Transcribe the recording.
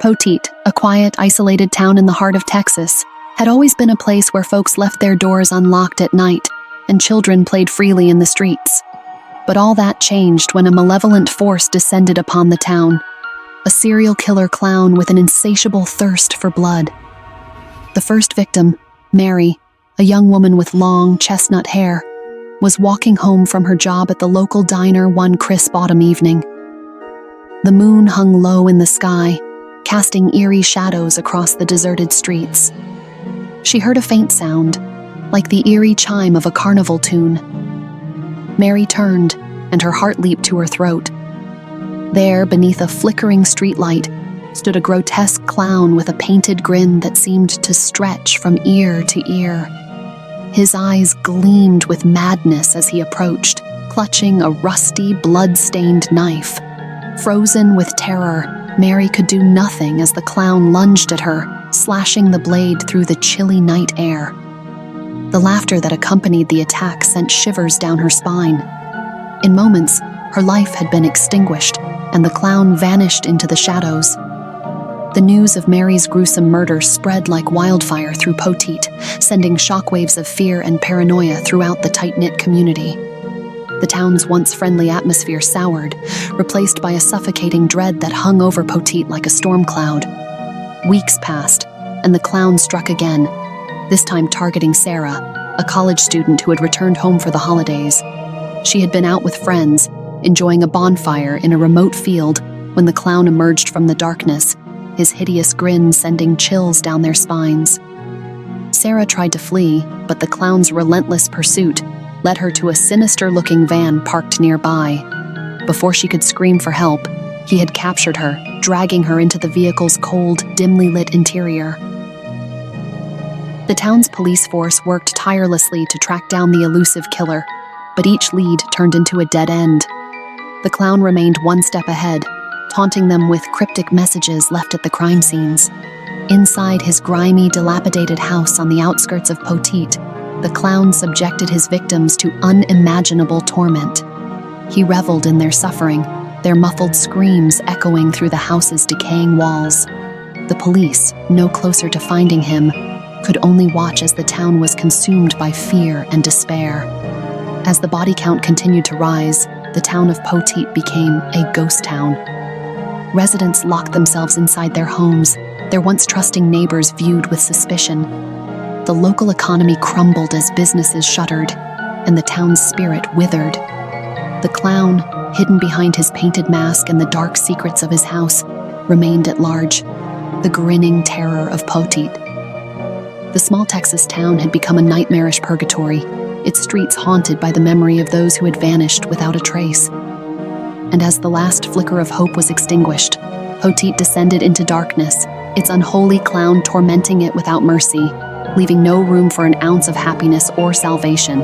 Poteet, a quiet, isolated town in the heart of Texas, had always been a place where folks left their doors unlocked at night and children played freely in the streets. But all that changed when a malevolent force descended upon the town, a serial killer clown with an insatiable thirst for blood. The first victim, Mary, a young woman with long, chestnut hair, was walking home from her job at the local diner one crisp autumn evening. The moon hung low in the sky, casting eerie shadows across the deserted streets. She heard a faint sound, like the eerie chime of a carnival tune. Mary turned, and her heart leaped to her throat. There, beneath a flickering streetlight, stood a grotesque clown with a painted grin that seemed to stretch from ear to ear. His eyes gleamed with madness as he approached, clutching a rusty, blood-stained knife. Frozen with terror, Mary could do nothing as the clown lunged at her, slashing the blade through the chilly night air. The laughter that accompanied the attack sent shivers down her spine. In moments, her life had been extinguished, and the clown vanished into the shadows. The news of Mary's gruesome murder spread like wildfire through Poteet, sending shockwaves of fear and paranoia throughout the tight-knit community. The town's once friendly atmosphere soured, replaced by a suffocating dread that hung over Poteet like a storm cloud. Weeks passed, and the clown struck again, this time targeting Sarah, a college student who had returned home for the holidays. She had been out with friends, enjoying a bonfire in a remote field, when the clown emerged from the darkness, his hideous grin sending chills down their spines. Sarah tried to flee, but the clown's relentless pursuit led her to a sinister-looking van parked nearby. Before she could scream for help, he had captured her, dragging her into the vehicle's cold, dimly lit interior. The town's police force worked tirelessly to track down the elusive killer, but each lead turned into a dead end. The clown remained one step ahead, taunting them with cryptic messages left at the crime scenes. Inside his grimy, dilapidated house on the outskirts of Poteet, the clown subjected his victims to unimaginable torment. He reveled in their suffering, their muffled screams echoing through the house's decaying walls. The police, no closer to finding him, could only watch as the town was consumed by fear and despair. As the body count continued to rise, the town of Poteet became a ghost town. Residents locked themselves inside their homes, their once trusting neighbors viewed with suspicion. The local economy crumbled as businesses shuttered, and the town's spirit withered. The clown, hidden behind his painted mask and the dark secrets of his house, remained at large, the grinning terror of Poteet. The small Texas town had become a nightmarish purgatory, its streets haunted by the memory of those who had vanished without a trace. And as the last flicker of hope was extinguished, Poteet descended into darkness, its unholy clown tormenting it without mercy, leaving no room for an ounce of happiness or salvation.